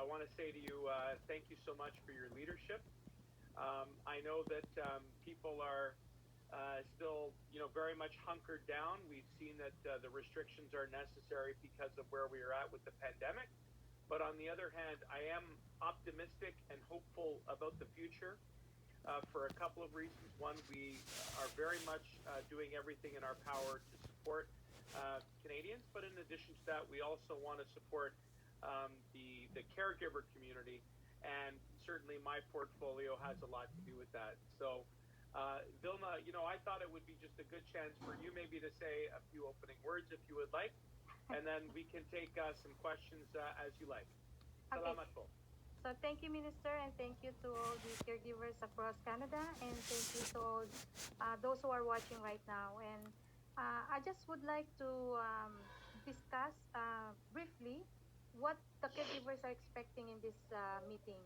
I want to say to you, thank you so much for your leadership. I know that people are still, very much hunkered down. We've seen that the restrictions are necessary because of where we are at with the pandemic. But on the other hand, I am optimistic and hopeful about the future for a couple of reasons. One, we are very much doing everything in our power to support Canadians, but in addition to that, we also want to support the caregiver community, and certainly my portfolio has a lot to do with that. So, Vilma, I thought it would be just a good chance for you maybe to say a few opening words if you would like, and then we can take some questions as you like. Okay. Salamat po. So thank you, Minister, and thank you to all the caregivers across Canada, and thank you to all those who are watching right now. And I just would like to discuss briefly what the caregivers are expecting in this meeting.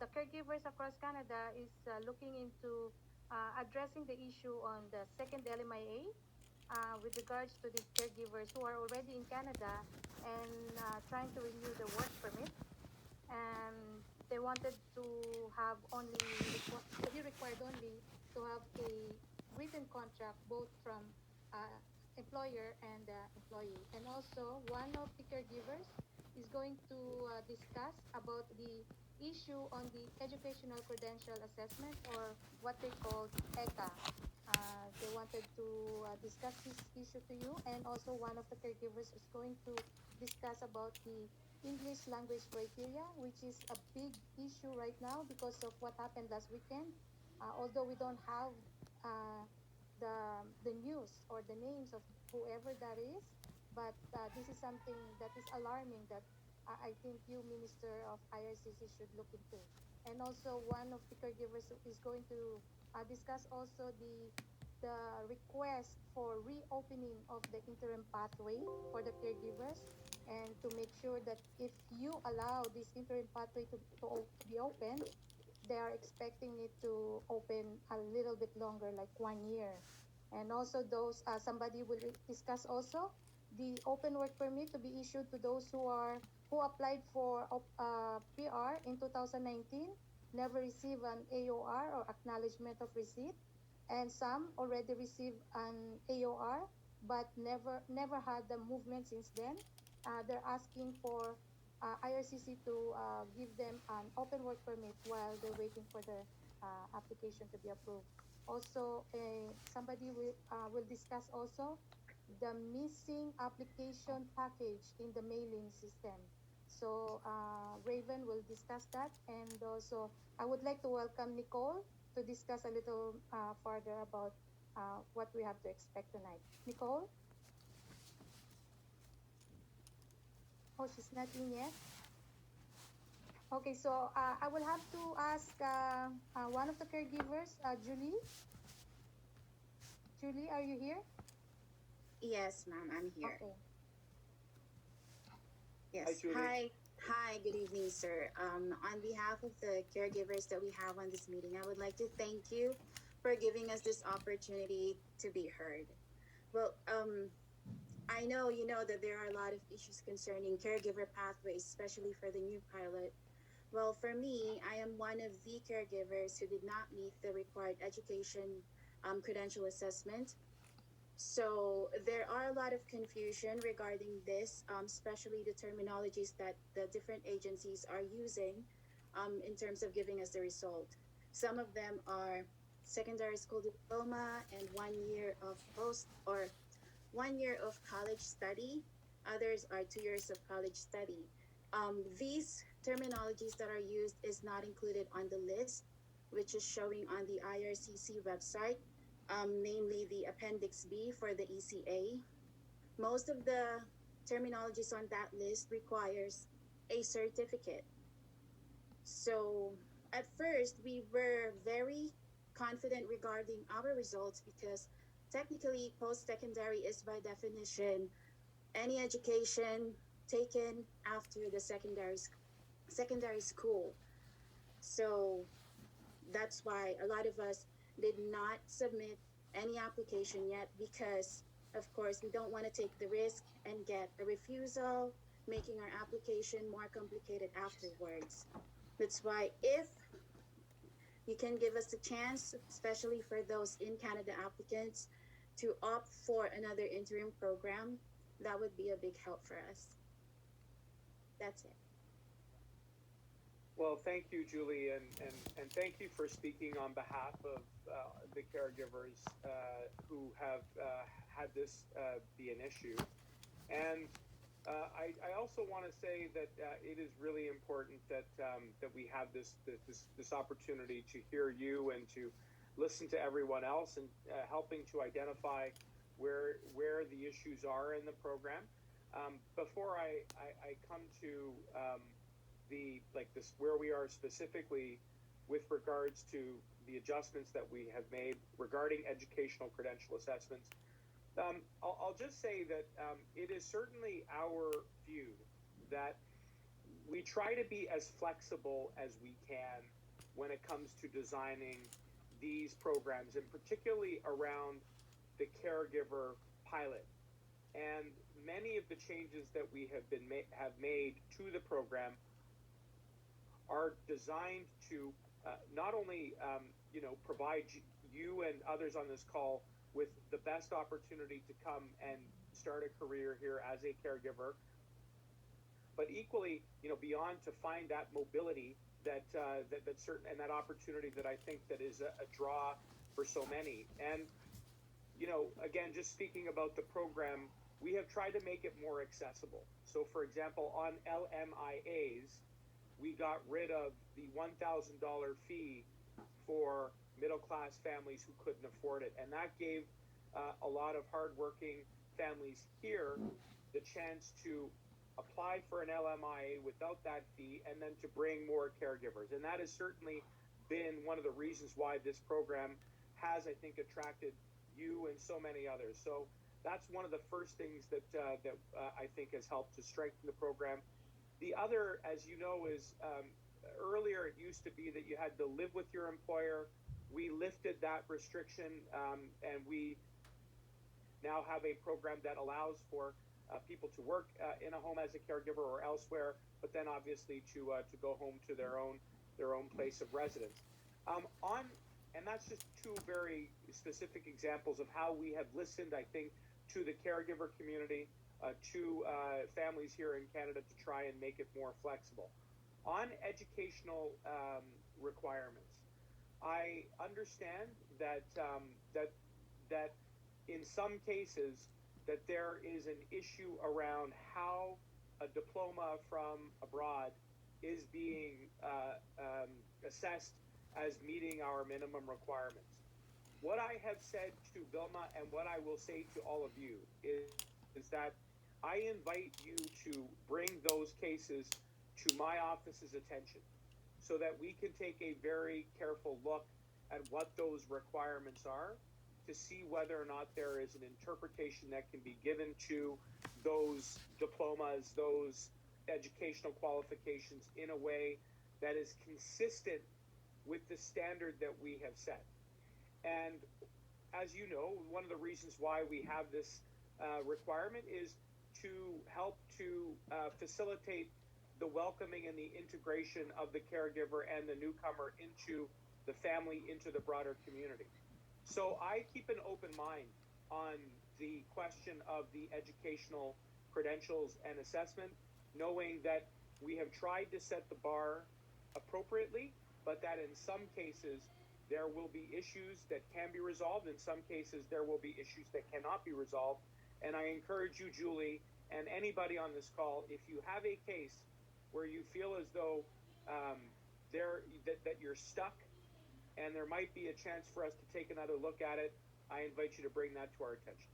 The caregivers across Canada is looking into addressing the issue on the second LMIA with regards to these caregivers who are already in Canada and trying to renew their work permit, and they wanted to have they required only to have a written contract both from employer and employee. And also, one of the caregivers is going to discuss about the issue on the educational credential assessment, or what they call ECA. They wanted to discuss this issue to you, and also one of the caregivers is going to discuss about the English language criteria, which is a big issue right now because of what happened last weekend. Although we don't have uh, the news or the names of whoever that is, but this is something that is alarming that I think you, Minister of IRCC, should look into. And also, one of the caregivers is going to discuss also the request for reopening of the interim pathway for the caregivers, and to make sure that if you allow this interim pathway to be open, they are expecting it to open a little bit longer, like 1 year. And also, those somebody will discuss also the open work permit to be issued to those who applied for PR in 2019, never received an AOR or acknowledgement of receipt, and some already received an AOR but never had the movement since then. They're asking for IRCC to give them an open work permit while they're waiting for the application to be approved. Also, somebody will discuss also the missing application package in the mailing system. So Raven will discuss that, and also I would like to welcome Nicole to discuss a little further about what we have to expect tonight. Nicole? Oh, she's not in yet. Okay, so I will have to ask one of the caregivers, Julie. Julie, are you here? Yes, ma'am, I'm here. Okay. Yes. Hi, Julie. Hi, good evening, sir. On behalf of the caregivers that we have on this meeting, I would like to thank you for giving us this opportunity to be heard. Well, I know you know that there are a lot of issues concerning caregiver pathways, especially for the new pilot. Well, for me, I am one of the caregivers who did not meet the required education credential assessment. So there are a lot of confusion regarding this, especially the terminologies that the different agencies are using in terms of giving us the result. Some of them are secondary school diploma and 1 year of post or 1 year of college study. Others are 2 years of college study. These terminologies that are used is not included on the list, which is showing on the IRCC website, namely the Appendix B for the ECA. Most of the terminologies on that list requires a certificate. So at first, we were very confident regarding our results because technically post-secondary is by definition any education taken after the secondary school. So that's why a lot of us did not submit any application yet because, of course, we don't want to take the risk and get a refusal, making our application more complicated afterwards. That's why, if you can give us a chance, especially for those in Canada applicants, to opt for another interim program, that would be a big help for us. That's it. Well, thank you, Julie, and thank you for speaking on behalf of the caregivers who have had this be an issue. And I also want to say that it is really important that we have this opportunity to hear you and to listen to everyone else and helping to identify where the issues are in the program. Before I come to the like this where we are specifically with regards to the adjustments that we have made regarding educational credential assessments, I'll just say that it is certainly our view that we try to be as flexible as we can when it comes to designing these programs, and particularly around the caregiver pilot. And many of the changes that we have made to the program are designed to not only provide you and others on this call with the best opportunity to come and start a career here as a caregiver, but equally, beyond, to find that mobility that certain, and that opportunity that I think that is a draw for so many. And again, just speaking about the program, we have tried to make it more accessible. So, for example, on LMIAs, we got rid of the $1,000 fee for middle class families who couldn't afford it. And that gave a lot of hardworking families here the chance to apply for an LMIA without that fee and then to bring more caregivers. And that has certainly been one of the reasons why this program has, I think, attracted you and so many others. So that's one of the first things that I think has helped to strengthen the program. The other, as you know, is earlier it used to be that you had to live with your employer. We lifted that restriction, and we now have a program that allows for people to work in a home as a caregiver or elsewhere, but then obviously to go home to their own place of residence. And that's just two very specific examples of how we have listened, I think, to the caregiver community, to families here in Canada, to try and make it more flexible. On educational requirements, I understand that in some cases that there is an issue around how a diploma from abroad is being assessed as meeting our minimum requirements. What I have said to Vilma and what I will say to all of you is that I invite you to bring those cases to my office's attention so that we can take a very careful look at what those requirements are, to see whether or not there is an interpretation that can be given to those diplomas, those educational qualifications, in a way that is consistent with the standard that we have set. And as you know, one of the reasons why we have this requirement is to help to facilitate the welcoming and the integration of the caregiver and the newcomer into the family, into the broader community. So I keep an open mind on the question of the educational credentials and assessment, knowing that we have tried to set the bar appropriately, but that in some cases there will be issues that can be resolved. In some cases there will be issues that cannot be resolved. And I encourage you, Julie, and anybody on this call, if you have a case where you feel as though that you're stuck and there might be a chance for us to take another look at it, I invite you to bring that to our attention.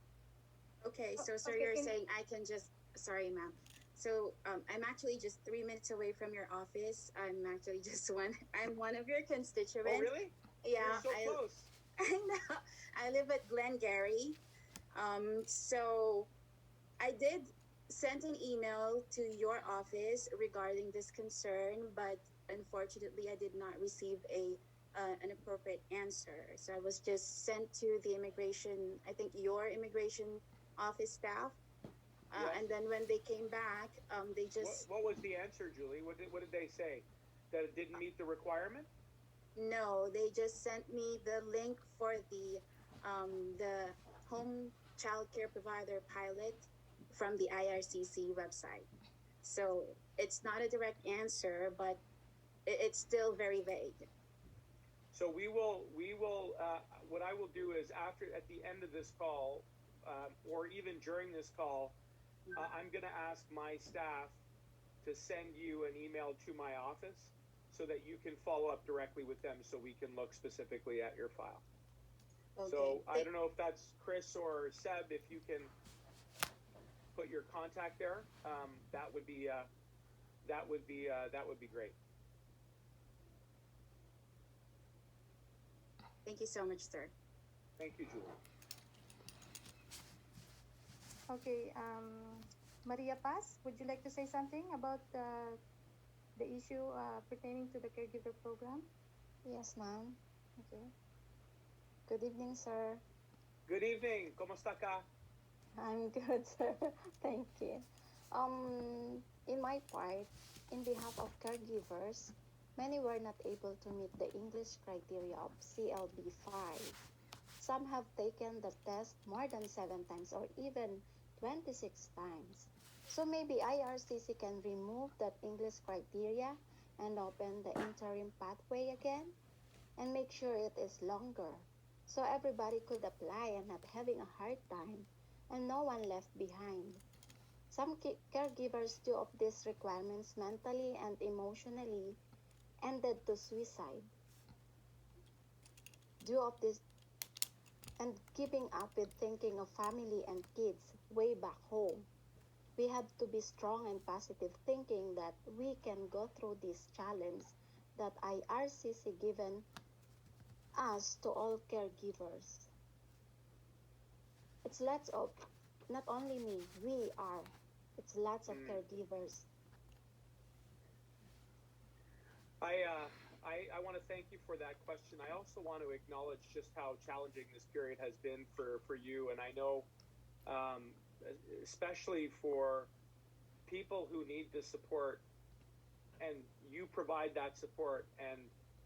Okay, so sir, Okay, you're saying I can just, sorry, ma'am. So I'm actually just 3 minutes away from your office. I'm actually just I'm one of your constituents. Oh, really? Yeah, You're so close. I know. I live at Glengarry. So I did send an email to your office regarding this concern, but unfortunately, I did not receive an appropriate answer. So I was just sent to the immigration, I think your immigration office staff, Yes. And then when they came back, they just What was the answer, Julie? What did they say? That it didn't meet the requirement? no, they just sent me the link for the home child care provider pilot from the IRCC website. So it's not a direct answer, but it's still very vague. So what I will do is after, at the end of this call, or even during this call, I'm going to ask my staff to send you an email to my office so that you can follow up directly with them so we can look specifically at your file. Okay. So I don't know if that's Chris or Seb, if you can put your contact there, that would be great. Thank you so much, sir. Thank you, Julie. Okay, Maria Paz, would you like to say something about the issue pertaining to the caregiver program? Yes, ma'am. Okay. Good evening, sir. Good evening. ¿Cómo está ka? I'm good, sir. Thank you. In my part, in behalf of caregivers, many were not able to meet the English criteria of CLB 5. Some have taken the test more than 7 times or even 26 times. So maybe IRCC can remove that English criteria and open the interim pathway again and make sure it is longer so everybody could apply and not having a hard time and no one left behind. Some caregivers due of these requirements mentally and emotionally ended to suicide due of this and giving up with thinking of family and kids way back home. We have to be strong and positive thinking that we can go through this challenge that IRCC given us to all caregivers. It's lots of, not only me, we are. It's lots of Mm. caregivers. I want to thank you for that question. I also want to acknowledge just how challenging this period has been for you. And I know, um, especially for people who need the support, and you provide that support. And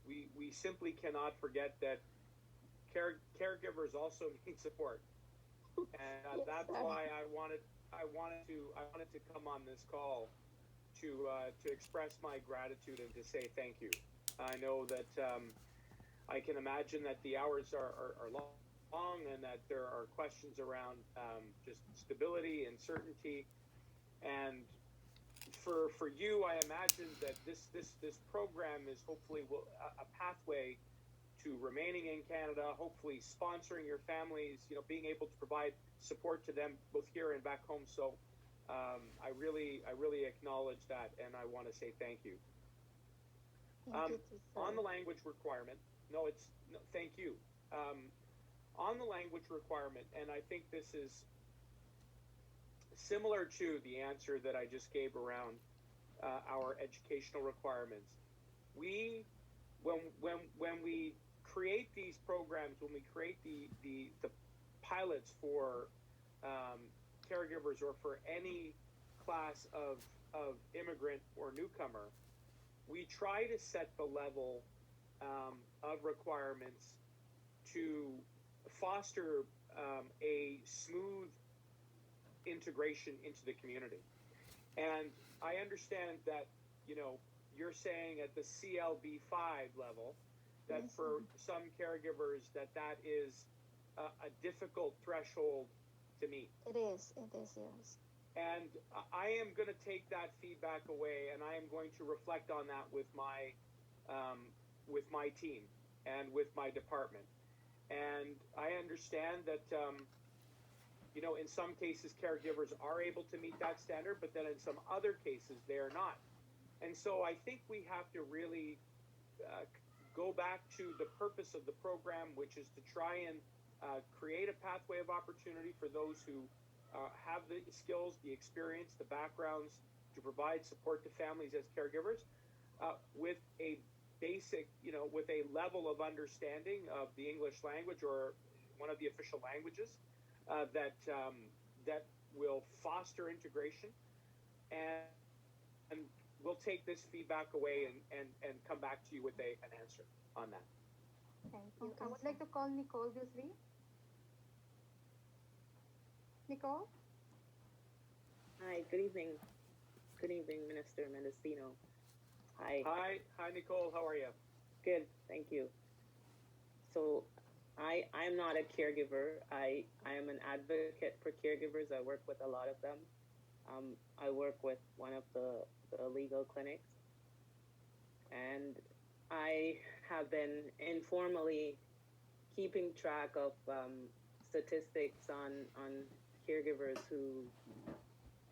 we simply cannot forget that caregivers also need support. And Yes, that's sir. why I wanted to come on this call to express my gratitude and to say thank you. I know that I can imagine that the hours are long and that there are questions around just stability and certainty. And for you, I imagine that this program is hopefully a pathway to remaining in Canada, hopefully sponsoring your families, being able to provide support to them both here and back home. So I really acknowledge that, and I want to say thank you. Thank you too, On sir. the language requirement, no, it's no, thank you. On the language requirement, and I think this is similar to the answer that I just gave around our educational requirements. We, when we create these programs, when we create the pilots for um, caregivers or for any class of immigrant or newcomer, we try to set the level of requirements to foster a smooth integration into the community. And I understand that, you're saying at the CLB 5 level that Yes, for ma'am. some caregivers that is a difficult threshold to meet. It is, yes. And I am going to take that feedback away, and I am going to reflect on that with my team and with my department. And I understand that in some cases caregivers are able to meet that standard, but then in some other cases they are not. And so I think we have to really uh, go back to the purpose of the program, which is to try and create a pathway of opportunity for those who have the skills, the experience, the backgrounds to provide support to families as caregivers with a basic, with a level of understanding of the English language or one of the official languages that will foster integration, and we'll take this feedback away and come back to you with an answer on that. Thank you. I Okay, would sir. like to call Nicole Guthrie. Nicole? Hi, good evening. Good evening, Minister Mendicino. Hi, Hi, Nicole. How are you? good, thank you. So, I'm not a caregiver. I am an advocate for caregivers. I work with a lot of them. I work with one of the legal clinics, and I have been informally keeping track of statistics on caregivers who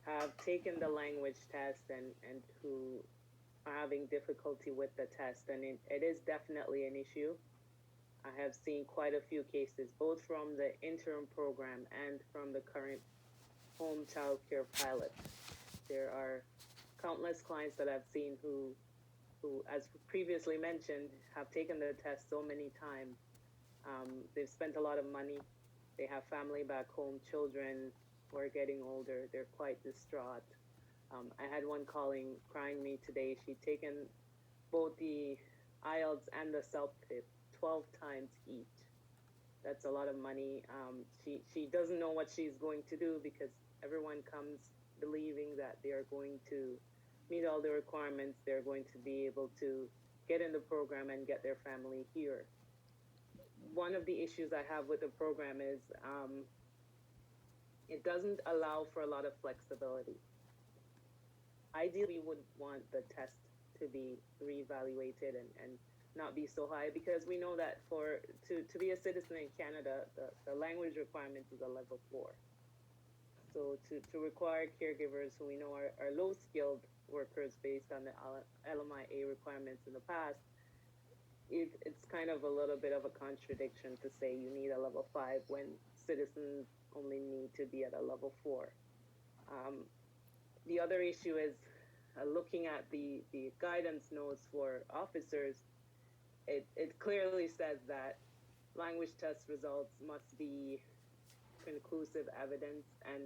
have taken the language test and who are having difficulty with the test, and it is definitely an issue. I have seen quite a few cases, both from the interim program and from the current home child care pilot. There are countless clients that I've seen who, as previously mentioned, have taken the test so many times. They've spent a lot of money. They have family back home, children who are getting older. They're quite distraught. I had one calling, crying me today. She'd taken both the IELTS and the self-PIP 12 times each. That's a lot of money. She doesn't know what she's going to do because everyone comes believing that they are going to meet all the requirements. They're going to be able to get in the program and get their family here. One of the issues I have with the program is it doesn't allow for a lot of flexibility. Ideally, we would want the test to be reevaluated and not be so high, because we know that to be a citizen in Canada, the language requirement is a level 4. So to require caregivers who we know are low skilled workers based on the LMIA requirements in the past, it's kind of a little bit of a contradiction to say you need a level 5 when citizens only need to be at a level 4. The other issue is looking at the guidance notes for officers. It clearly says that language test results must be conclusive evidence, and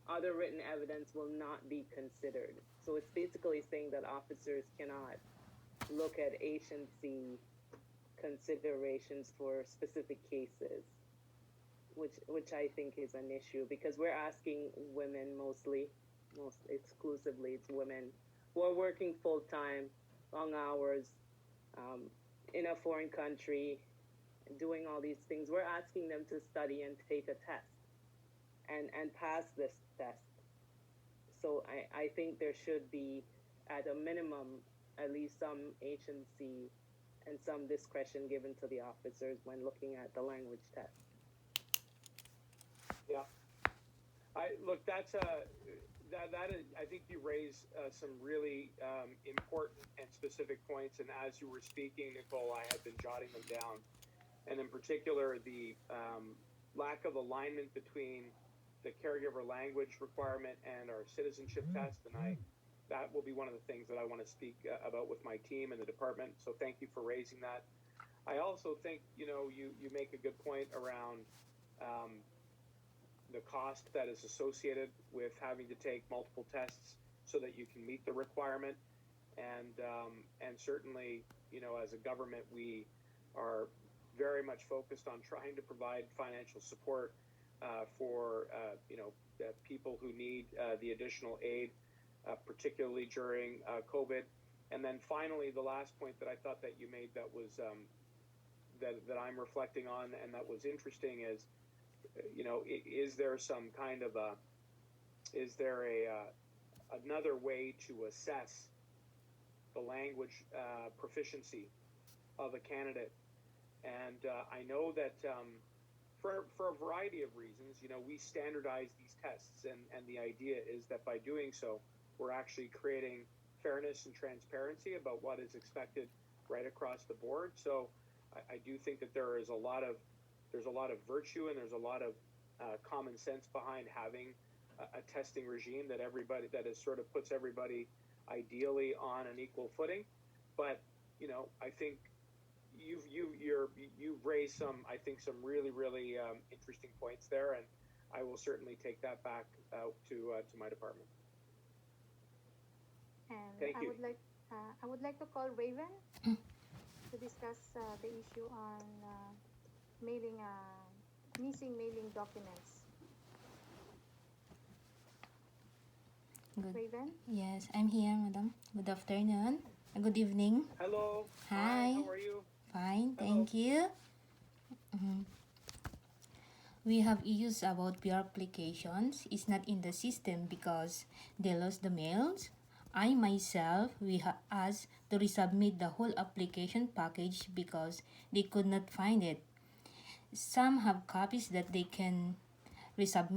other written evidence will not be considered. So it's basically saying that officers cannot look at agency considerations for specific cases, which I think is an issue, because we're asking women mostly, most exclusively, it's women who are working full time, long hours, in a foreign country, doing all these things. We're asking them to study and take a test and pass this test. So I think there should be, at a minimum, at least some agency and some discretion given to the officers when looking at the language test. Yeah. I look. That is. I think you raise some really important and specific points. And as you were speaking, Nicole, I had been jotting them down. And in particular, the lack of alignment between the caregiver language requirement and our citizenship test. And that will be one of the things that I want to speak about with my team and the department. So thank you for raising that. I also think you make a good point around the cost that is associated with having to take multiple tests so that you can meet the requirement. And certainly, as a government, we are very much focused on trying to provide financial support for people who need the additional aid, particularly during COVID. And then finally, the last point that I thought that you made that was that I'm reflecting on and that was interesting is, is there some kind of another way to assess the language proficiency of a candidate? And I know that for a variety of reasons, we standardize these tests, and the idea is that by doing so, we're actually creating fairness and transparency about what is expected right across the board. So I do think that there's a lot of virtue and there's a lot of common sense behind having a testing regime that is sort of puts everybody ideally on an equal footing. But I think you've raised some really interesting points there, and I will certainly take that back to my department. And Thank you. I would like to call Raven to discuss the issue on mailing missing mailing documents. Good. Raven? Yes, I'm here, madam. Good afternoon. Good evening. Hello. Hi. How are you? Fine, Hello. thank you. We have issues about PR applications. It's not in the system because they lost the mails. I myself, we have asked to resubmit the whole application package because they could not find it. Some have copies that they can resubmit.